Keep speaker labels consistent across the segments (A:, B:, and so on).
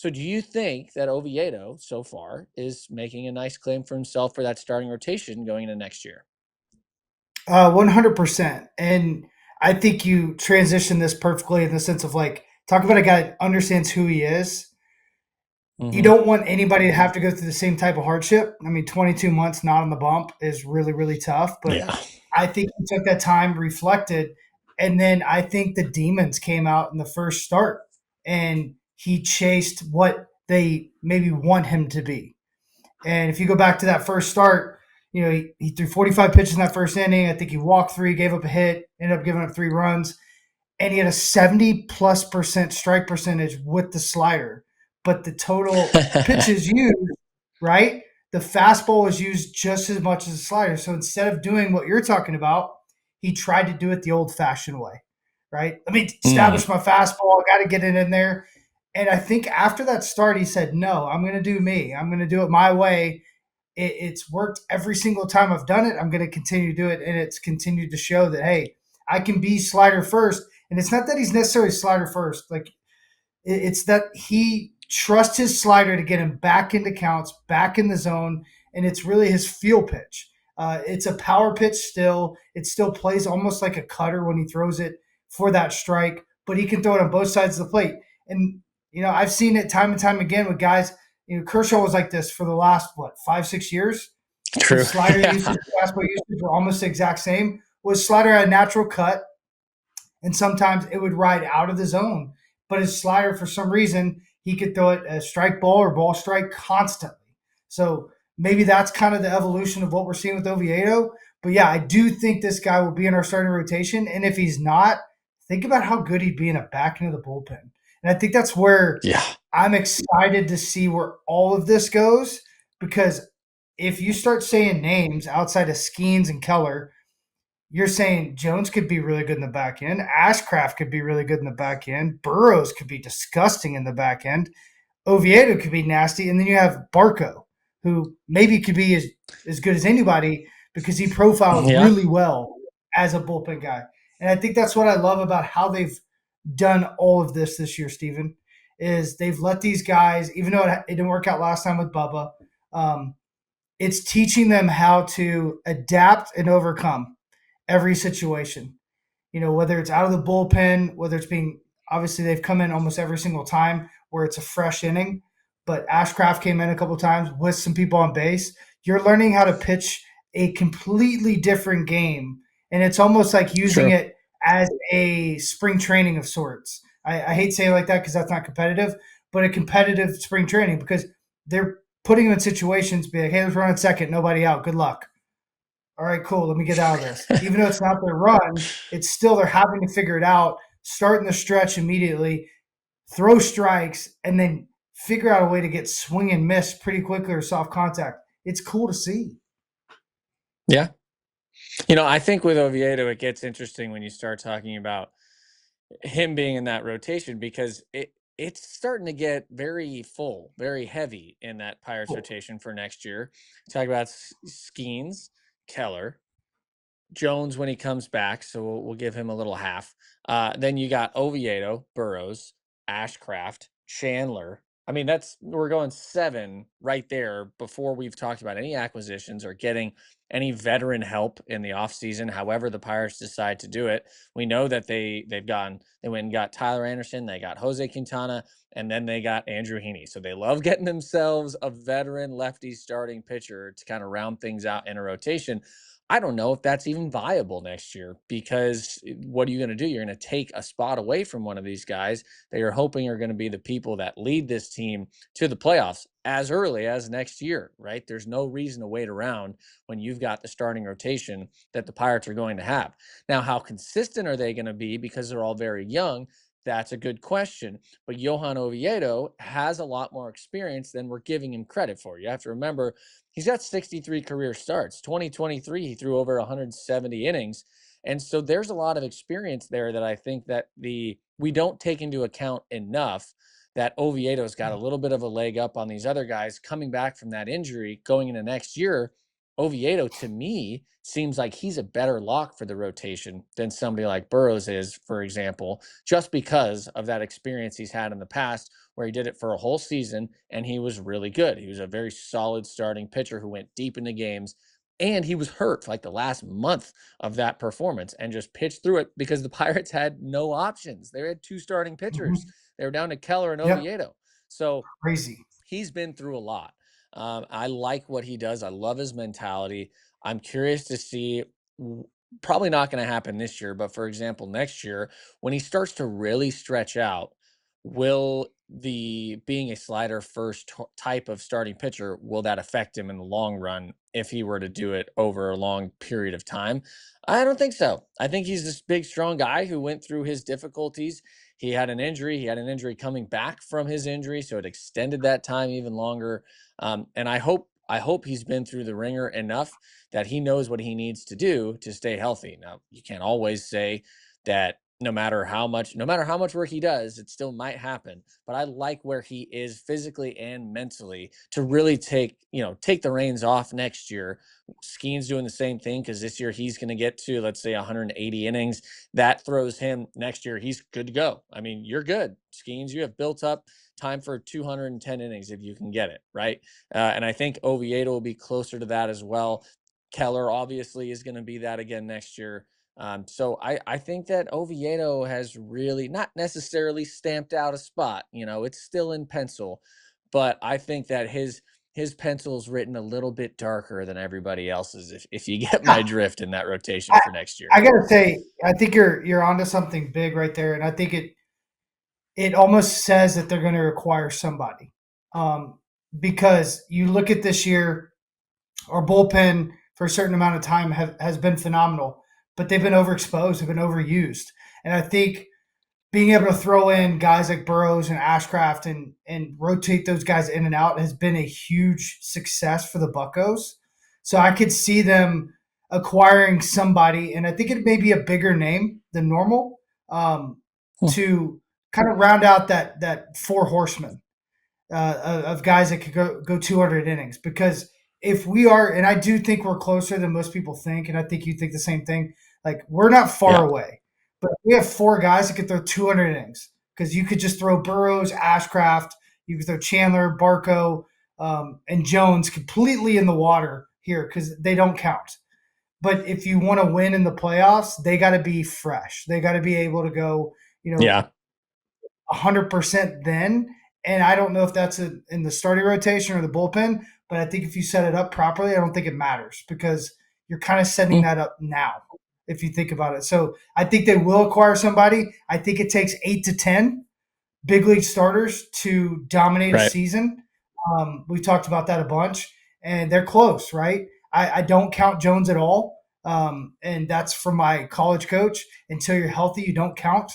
A: So do you think that Oviedo so far is making a nice claim for himself for that starting rotation going into next year?
B: 100%. And I think you transition this perfectly in the sense of like, talk about a guy that understands who he is. You
A: Hmm.
B: don't want anybody to have to go through the same type of hardship. I mean, 22 months not on the bump is really, really tough. But
A: Yeah.
B: I think he took that time, reflected, and then I think the demons came out in the first start and he chased what they maybe want him to be. And if you go back to that first start, he threw 45 pitches in that first inning. I think he walked three, gave up a hit, ended up giving up 3 runs, and he had a 70+% strike percentage with the slider. But the total pitches used, right? The fastball was used just as much as the slider. So instead of doing what you're talking about, he tried to do it the old fashioned way, right? Let me
A: Mm,
B: establish my fastball. I got to get it in there. And I think after that start, he said, no, I'm going to do me. I'm going to do it my way. It's worked every single time I've done it. I'm going to continue to do it. And it's continued to show that, hey, I can be slider first. And it's not that he's necessarily slider first. Like, it's that he trusts his slider to get him back into counts, back in the zone, and it's really his feel pitch. It's a power pitch still. It still plays almost like a cutter when he throws it for that strike, but he can throw it on both sides of the plate. And I've seen it time and time again with guys. Kershaw was like this for the last 5, 6 years.
A: true.
B: His slider
A: Yeah.
B: usage, fastball usage were almost the exact same. Was slider had a natural cut, and sometimes it would ride out of the zone. But his slider, for some reason, he could throw it as strike ball or ball strike constantly. So maybe that's kind of the evolution of what we're seeing with Oviedo. But yeah, I do think this guy will be in our starting rotation. And if he's not, think about how good he'd be in a back end of the bullpen. And I think that's where
A: Yeah.
B: I'm excited to see where all of this goes, because if you start saying names outside of Skeens and Keller, you're saying Jones could be really good in the back end. Ashcraft could be really good in the back end. Burrows could be disgusting in the back end. Oviedo could be nasty. And then you have Barco, who maybe could be as good as anybody because he profiles
A: Yeah.
B: really well as a bullpen guy. And I think that's what I love about how they've done all of this year, Stephen, is they've let these guys, even though it didn't work out last time with Bubba, um, it's teaching them how to adapt and overcome every situation. Whether it's out of the bullpen, whether it's being obviously they've come in almost every single time where it's a fresh inning, but Ashcraft came in a couple times with some people on base. You're learning how to pitch a completely different game, and it's almost like using
A: True.
B: it as a spring training of sorts. I hate saying it like that because that's not competitive, but a competitive spring training because they're putting them in situations, be like, hey, let's run on second, nobody out, good luck. All right, cool. Let me get out of this. Even though it's not their run, it's still they're having to figure it out, start in the stretch immediately, throw strikes, and then figure out a way to get swing and miss pretty quickly or soft contact. It's cool to see.
A: Yeah. I think with Oviedo, it gets interesting when you start talking about him being in that rotation because it's starting to get very full, very heavy in that Pirates
B: Cool.
A: rotation for next year. Talk about Skeens, Keller, Jones when he comes back, so we'll give him a little half. Then you got Oviedo, Burrows, Ashcraft, Chandler. I mean, we're going seven right there before we've talked about any acquisitions or getting any veteran help in the offseason, however the Pirates decide to do it. We know that they went and got Tyler Anderson, they got Jose Quintana, and then they got Andrew Heaney. So they love getting themselves a veteran lefty starting pitcher to kind of round things out in a rotation. I don't know if that's even viable next year because what are you going to do? You're going to take a spot away from one of these guys that you're hoping are going to be the people that lead this team to the playoffs as early as next year, right? There's no reason to wait around when you've got the starting rotation that the Pirates are going to have. Now, how consistent are they going to be because they're all very young? That's a good question. But Johan Oviedo has a lot more experience than we're giving him credit for. You have to remember he's got 63 career starts. 2023, he threw over 170 innings. And so there's a lot of experience there that I think that we don't take into account enough that Oviedo's got a little bit of a leg up on these other guys coming back from that injury going into next year. Oviedo, to me, seems like he's a better lock for the rotation than somebody like Burrows is, for example, just because of that experience he's had in the past where he did it for a whole season and he was really good. He was a very solid starting pitcher who went deep into games. And he was hurt for like the last month of that performance and just pitched through it because the Pirates had no options. They had two starting pitchers.
B: Mhm.
A: They were down to Keller and
B: Yep,
A: Oviedo. So
B: crazy.
A: he's been through a lot. I like what he does. I love his mentality. I'm curious to see. Probably not going to happen this year, but for example, next year when he starts to really stretch out, will the being a slider first type of starting pitcher, will that affect him in the long run if he were to do it over a long period of time? I don't think so. I think he's this big, strong guy who went through his difficulties. He had an injury. He had an injury coming back from his injury, so it extended that time even longer. And I hope he's been through the ringer enough that he knows what he needs to do to stay healthy. Now, you can't always say that no matter how much work he does, it still might happen. But I like where he is physically and mentally to really take the reins off next year. Skeen's doing the same thing because this year he's going to get to, let's say, 180 innings. That throws him next year. He's good to go. I mean, you're good, Skeens. You have built up time for 210 innings if you can get it right. And I think Oviedo will be closer to that as well. Keller obviously is going to be that again next year. So I think that Oviedo has really not necessarily stamped out a spot. It's still in pencil, but I think that his pencil's written a little bit darker than everybody else's. If you get my
B: Yeah,
A: drift in that rotation
B: I,
A: for next year.
B: I gotta say, I think you're onto something big right there, and I think it almost says that they're going to require somebody, um, because you look at this year, our bullpen for a certain amount of time has been phenomenal, but they've been overexposed, they've been overused, and I think being able to throw in guys like Burrows and Ashcraft and rotate those guys in and out has been a huge success for the Buccos. So I could see them acquiring somebody, and I think it may be a bigger name than normal,
A: Hmm.
B: to kind of round out that four horsemen of guys that could go 200 innings. Because if we are, and I do think we're closer than most people think, and I think you think the same thing. Like we're not far
A: Yeah.
B: away, but we have four guys that could throw 200 innings because you could just throw Burrows, Ashcraft, you could throw Chandler, Barco, and Jones completely in the water here because they don't count. But if you want to win in the playoffs, they got to be fresh. They got to be able to go, you know,
A: Yeah.
B: 100% then. And I don't know if that's in the starting rotation or the bullpen, but I think if you set it up properly, I don't think it matters because you're kind of setting
A: Hmm.
B: that up now, if you think about it. So I think they will acquire somebody. I think it takes 8 to 10 big league starters to dominate a
A: Right.
B: season. We talked about that a bunch, and they're close, right? I don't count Jones at all, and that's from my college coach. Until you're healthy, you don't count.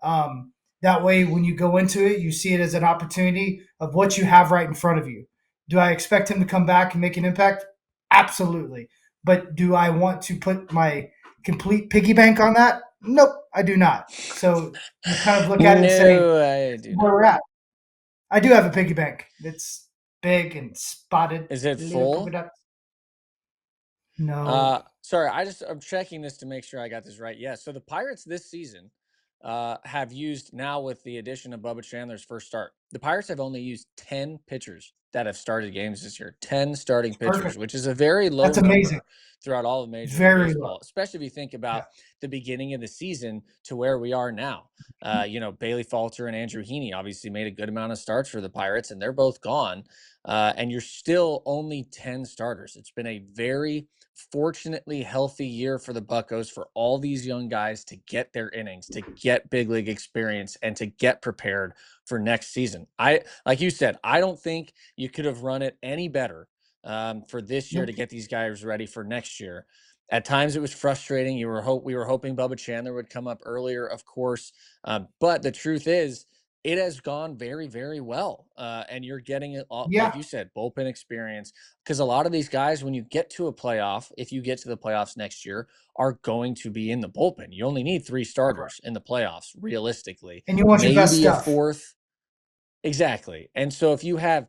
B: Um, that way, when you go into it, you see it as an opportunity of what you have right in front of you. Do I expect him to come back and make an impact? Absolutely. But do I want to put my complete piggy bank on that? Nope, I do not. So you kind of look at it and say,
A: No, I do
B: where
A: not.
B: we're at. I do have a piggy bank. It's big and spotted,
A: Is it
B: little polka
A: full?
B: dots. No.
A: Sorry, I'm checking this to make sure I got this right. Yeah, so the Pirates this season have used, now with the addition of Bubba Chandler's first start, the Pirates have only used 10 pitchers that have started games this year. 10 starting pitchers,
B: Perfect.
A: which is a very low
B: That's amazing.
A: number throughout all of Major League
B: Very low.
A: Baseball, especially if you think
B: Yeah.
A: about the beginning of the season to where we are now. Bailey Falter and Andrew Heaney obviously made a good amount of starts for the Pirates, and they're both gone. And you're still only 10 starters. It's been a very fortunately healthy year for the Buccos for all these young guys to get their innings, to get big league experience, and to get prepared for next season. Like you said, I don't think you could have run it any better for this year to
B: Nope.
A: get these guys ready for next year. At times it was frustrating. We were hoping Bubba Chandler would come up earlier, of course, but the truth is, it has gone very, very well. And you're getting it, like
B: Yeah.
A: you said, bullpen experience, because a lot of these guys, when you get to a playoff, if you get to the playoffs next year, are going to be in the bullpen. You only need three starters in the playoffs, realistically,
B: And you want your best
A: maybe a
B: stuff.
A: fourth. Exactly. And so if you have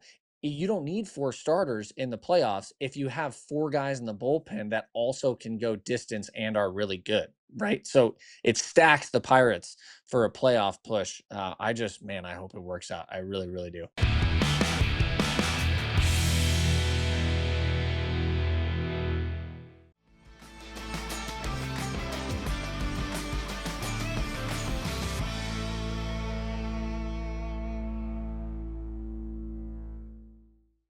A: you don't need four starters in the playoffs if you have four guys in the bullpen that also can go distance and are really good, right? So it stacks the Pirates for a playoff push. I just, man, I hope it works out. I really, really do.